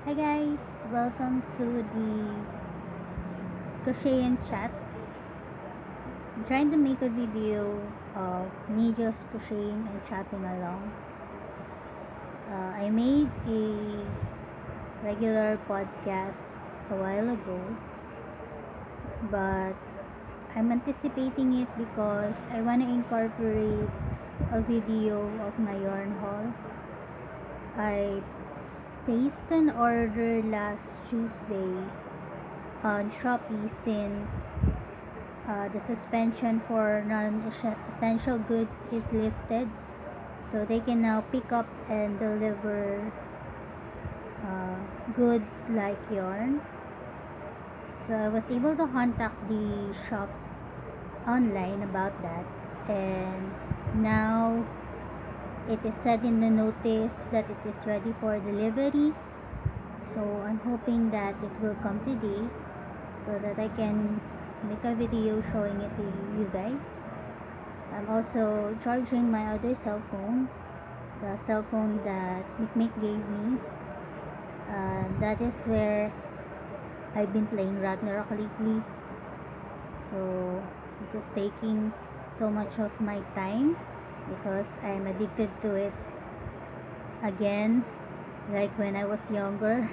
Hi guys, welcome to the Crochet and Chat. I'm trying to make a video of me just crocheting and chatting along. I made a regular podcast a while ago, but I'm anticipating it because I want to incorporate a video of my yarn haul. I placed an order last Tuesday on Shopee since the suspension for non-essential goods is lifted, so they can now pick up and deliver goods like yarn. So I was able to contact the shop online about that, and now it is said in the notice that it is ready for delivery. So I'm hoping that it will come today so that I can make a video showing it to you guys. I'm also charging my other cell phone, the cell phone that Mikmik gave me. That is where I've been playing Ragnarok lately. So it is taking so much of my time because I'm addicted to it again. Like when I was younger,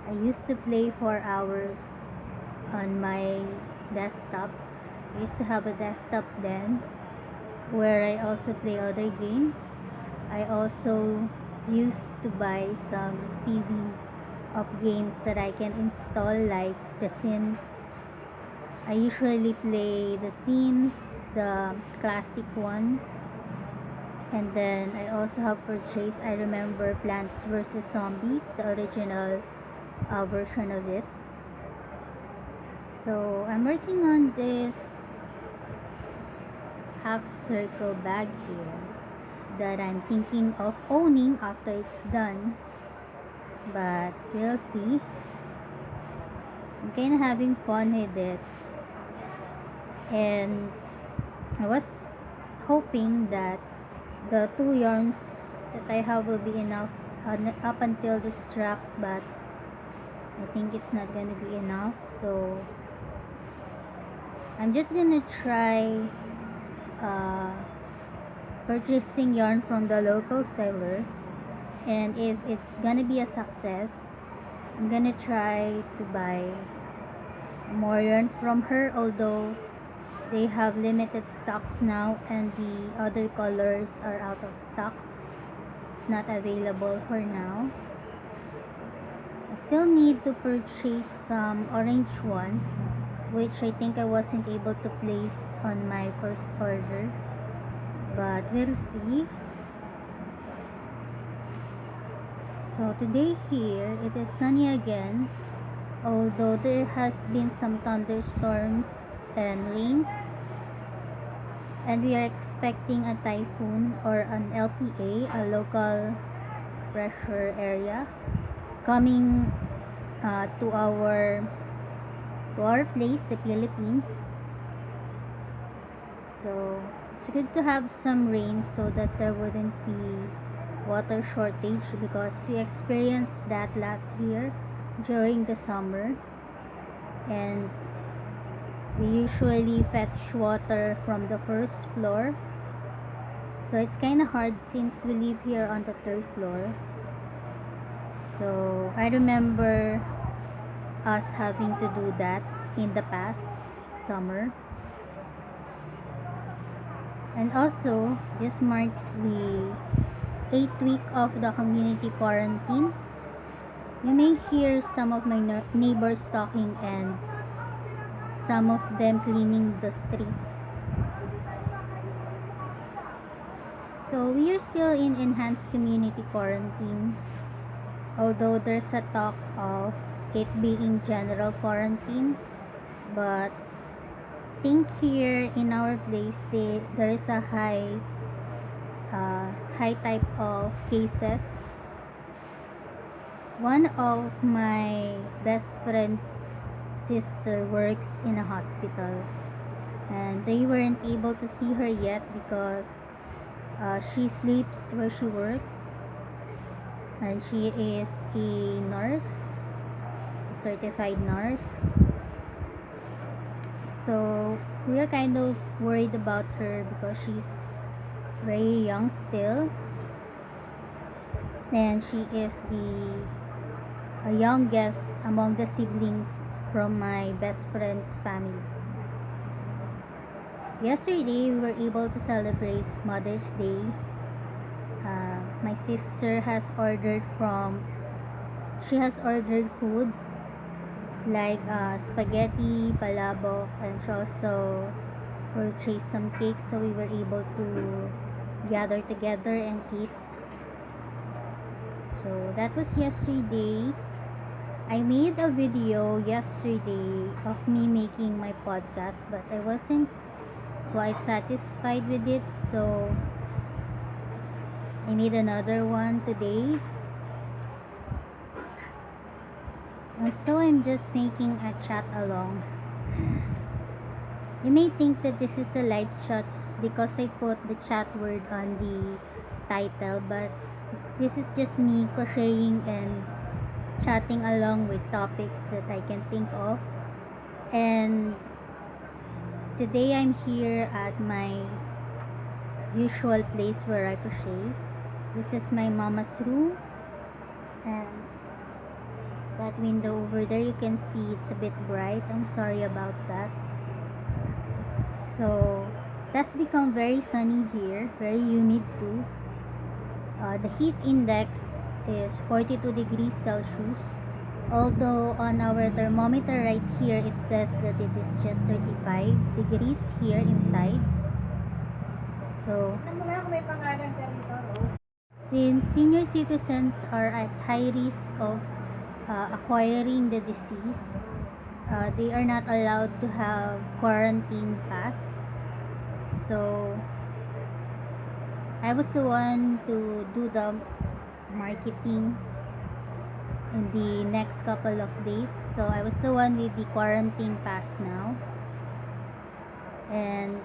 I used to play for hours on my desktop. I used to have a desktop then where I also play other games. I also used to buy some CD of games that I can install, like The Sims. I usually play The Sims, the classic one, and then I also have purchased, I remember, Plants vs. Zombies, the original version of it. So I'm working on this half circle bag here that I'm thinking of owning after it's done, but we'll see. I'm kind of having fun with it, and I was hoping that the two yarns that I have will be enough up until the strap, but I think it's not gonna be enough, so I'm just gonna try uh, purchasing yarn from the local seller, and if it's gonna be a success, I'm gonna try to buy more yarn from her, although they have limited stocks now and the other colors are out of stock. It's not available for now. I still need to purchase some orange ones, which I think I wasn't able to place on my first order, but we'll see. So today here it is sunny again, although there has been some thunderstorms and rains, and we are expecting a typhoon or an LPA, a local pressure area, coming to our place, the Philippines. So it's good to have some rain so that there wouldn't be water shortage, because we experienced that last year during the summer, and we usually fetch water from the first floor, so it's kind of hard since we live here on the third floor. So I remember us having to do that in the past summer. And also, this marks the 8th week of the community quarantine. You may hear some of my neighbors talking and some of them cleaning the streets. So we are still in enhanced community quarantine, although there's a talk of it being general quarantine. But I think here in our place there is a high type of cases. One of my best friend's sister works in a hospital, and they weren't able to see her yet because she sleeps where she works, and she is a nurse, a certified nurse. So we are kind of worried about her because she's very young still, and she is the youngest among the siblings from my best friend's family. Yesterday we were able to celebrate Mother's Day. My sister has ordered food like spaghetti, palabok, and she also purchased some cakes, so we were able to gather together and eat. So that was yesterday. I made a video yesterday of me making my podcast, but I wasn't quite satisfied with it, so I made another one today. And so I'm just making a chat along. You may think that this is a live chat because I put the chat word on the title, but this is just me crocheting and chatting along with topics that I can think of. And today I'm here at my usual place where I crochet. This is my mama's room, and that window over there, you can see it's a bit bright. I'm sorry about that. So that's become very sunny here, very humid too. The heat index is 42 degrees Celsius, although on our thermometer right here it says that it is just 35 degrees here inside. So since senior citizens are at high risk of acquiring the disease, they are not allowed to have quarantine pass. So I was the one to do the marketing in the next couple of days. So I was the one with the quarantine pass now. And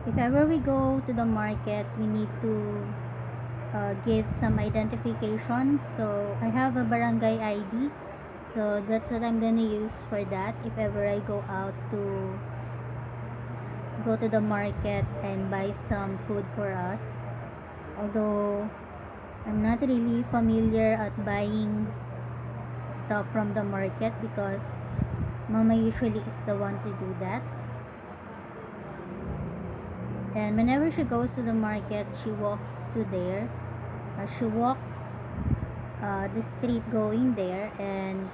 if ever we go to the market, we need to give some identification. So I have a barangay ID, so that's what I'm gonna use for that if ever I go out to go to the market and buy some food for us. Although I'm not really familiar at buying stuff from the market because mama usually is the one to do that. And whenever she goes to the market, she walks to there. She walks the street going there, and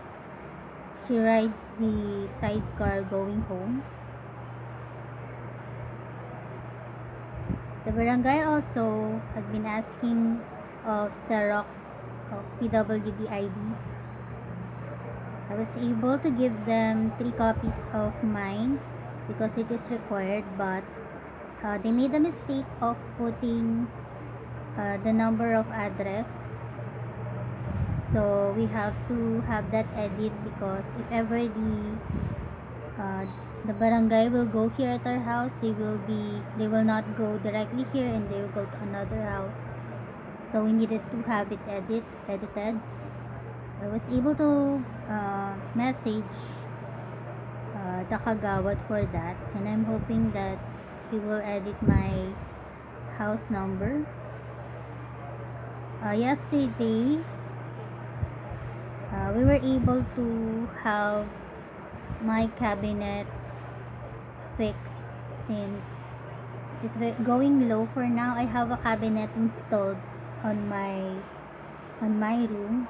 she rides the sidecar going home. The barangay also has been asking of Xerox of PWD IDs. I was able to give them 3 copies of mine because it is required, but they made a mistake of putting the number of address, so we have to have that edit because if ever the barangay will go here at our house, they will not go directly here and they will go to another house, so we needed to have it edited. I was able to message the kagawad for that, and I'm hoping that he will edit my house number. Yesterday we were able to have my cabinet fixed since it's going low for now. I have a cabinet installed on my room.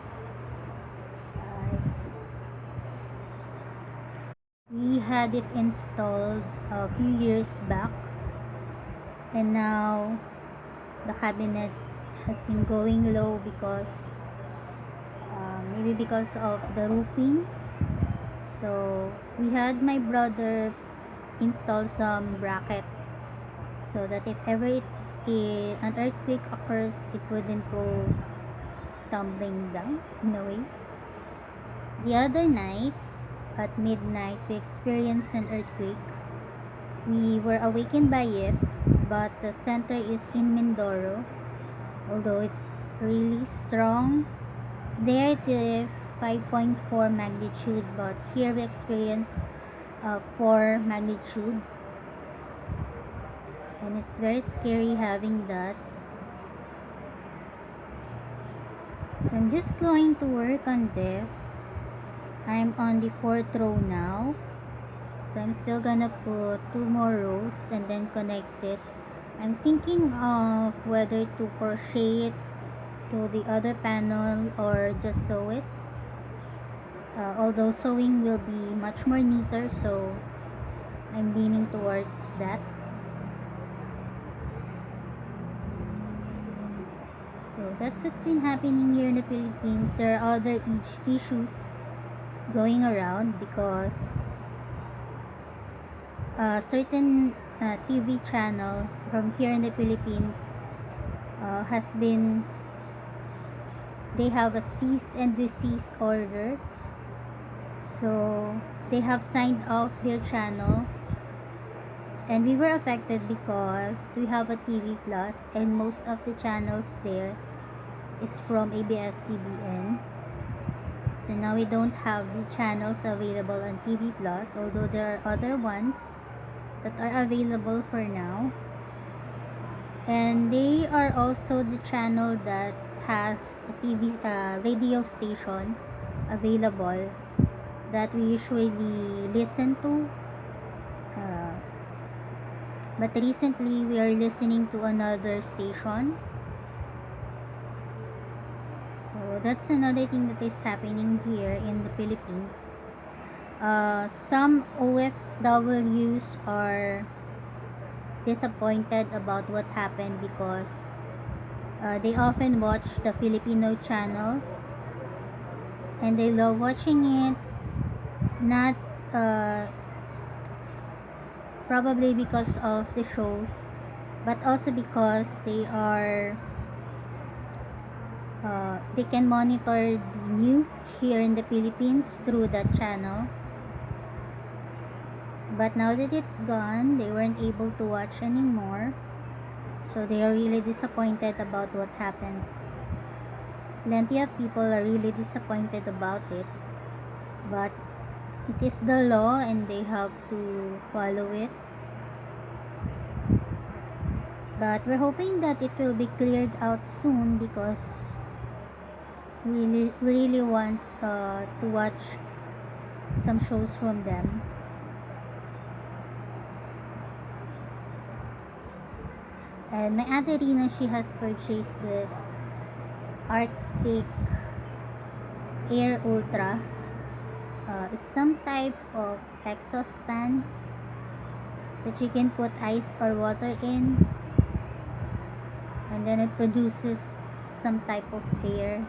We had it installed a few years back, and now the cabinet has been going low because maybe because of the roofing. So we had my brother install some brackets so that if ever an earthquake occurs, it wouldn't go tumbling down in a way. The other night at midnight we experienced an earthquake. We were awakened by it, but the center is in Mindoro. Although it's really strong, There it is 5.4 magnitude, but here we experience 4 magnitude, and it's very scary having that. So I'm just going to work on this. I'm on the 4th row now, so I'm still gonna put 2 more rows and then connect it. I'm thinking of whether to crochet it to the other panel or just sew it, although sewing will be much more neater, so I'm leaning towards that. So that's what's been happening here in the Philippines. There are other issues going around because a certain TV channel from here in the Philippines has been, they have a cease and desist order, so they have signed off their channel, and we were affected because we have a TV Plus and most of the channels there is from ABS-CBN. So now we don't have the channels available on TV Plus, although there are other ones that are available for now. And they are also the channel that has a TV radio station available that we usually listen to. But recently we are listening to another station. So that's another thing that is happening here in the Philippines. Some OFWs are disappointed about what happened because they often watch the Filipino channel and they love watching it, not probably because of the shows, but also because they can monitor the news here in the Philippines through that channel. But now that it's gone, they weren't able to watch anymore, so they are really disappointed about what happened. Plenty of people are really disappointed about it, but it is the law and they have to follow it. But we're hoping that it will be cleared out soon because we really want to watch some shows from them. And my Ate Rina, she has purchased this Arctic Air Ultra. It's some type of exhaust fan that you can put ice or water in, and then it produces some type of air,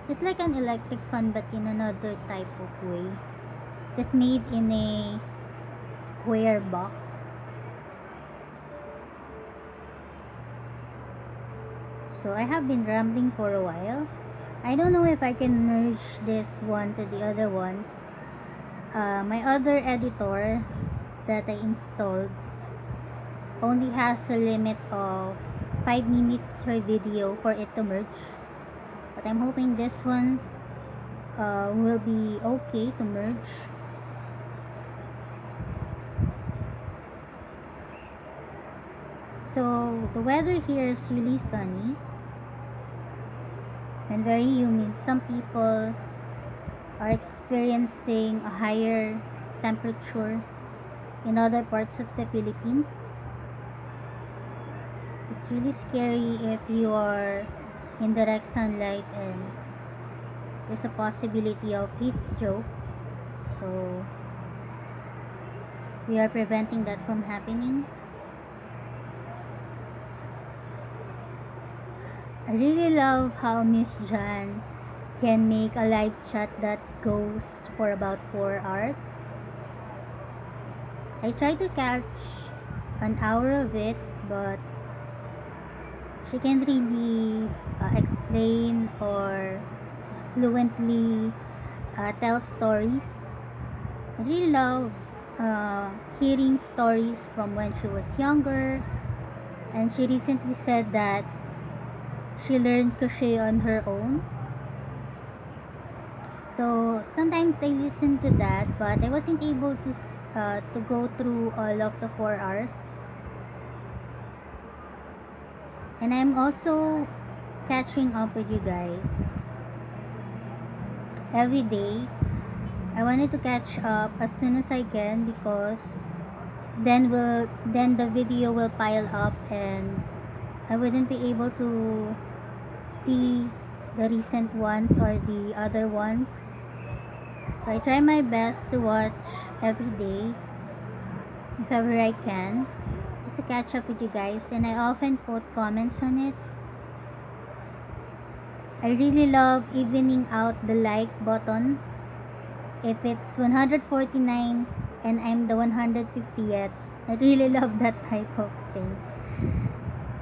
just like an electric fan but in another type of way. It's made in a square box. So I have been rambling for a while. I don't know if I can merge this one to the other ones. My other editor that I installed only has a limit of 5 minutes per video for it to merge, but I'm hoping this one will be okay to merge. So the weather here is really sunny and very humid. Some people are experiencing a higher temperature in other parts of the Philippines. It's really scary if you are in direct sunlight and there's a possibility of heat stroke. So we are preventing that from happening. I really love how Miss Jan can make a live chat that goes for about 4 hours. I tried to catch an hour of it, but she can't really explain or fluently tell stories. I really love hearing stories from when she was younger, and she recently said that she learned crochet on her own. So sometimes I listen to that, but I wasn't able to go through all of the 4 hours. And I'm also catching up with you guys every day. I wanted to catch up as soon as I can because then the video will pile up and I wouldn't be able to see the recent ones or the other ones. So I try my best to watch every day if ever I can, just to catch up with you guys, and I often put comments on it. I really love evening out the like button. If it's 149 and I'm the 150th, I really love that type of thing.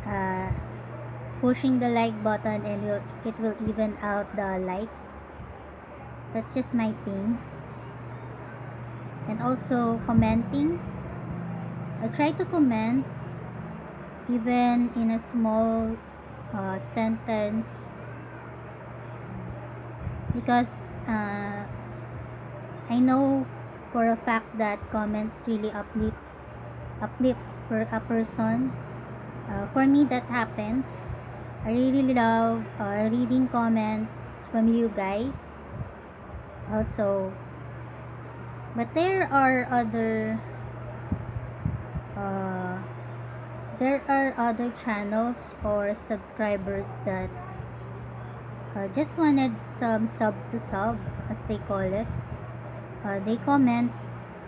Uh, Pushing the like button and it will even out the likes. That's just my thing. And also commenting. I try to comment even in a small sentence because I know for a fact that comments really uplifts for a person. For me, that happens. I really love reading comments from you guys. Also, but uh, there are other channels or subscribers that just wanted some sub to sub, as they call it. They comment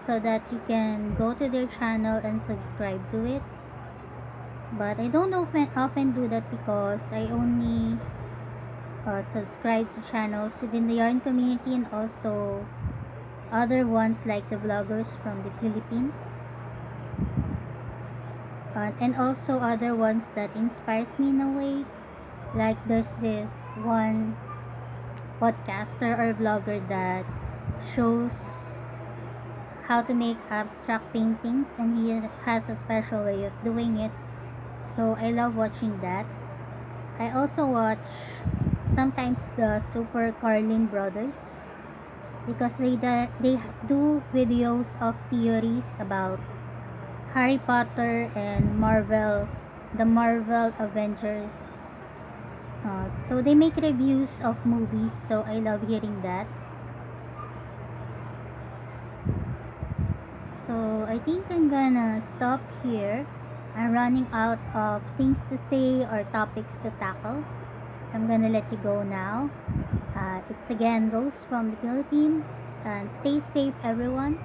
so that you can go to their channel and subscribe to it. But I don't often do that because I only subscribe to channels within the yarn community and also other ones like the vloggers from the Philippines, and also other ones that inspires me in a way. Like there's this one podcaster or vlogger that shows how to make abstract paintings and he has a special way of doing it, so I love watching that. I also watch sometimes the Super Carlin brothers because they do videos of theories about Harry Potter and the Marvel Avengers. So they make reviews of movies, so I love hearing that. So I think I'm gonna stop here. I'm running out of things to say or topics to tackle. So I'm gonna let you go now. It's again Rose from the Philippines. And stay safe, everyone.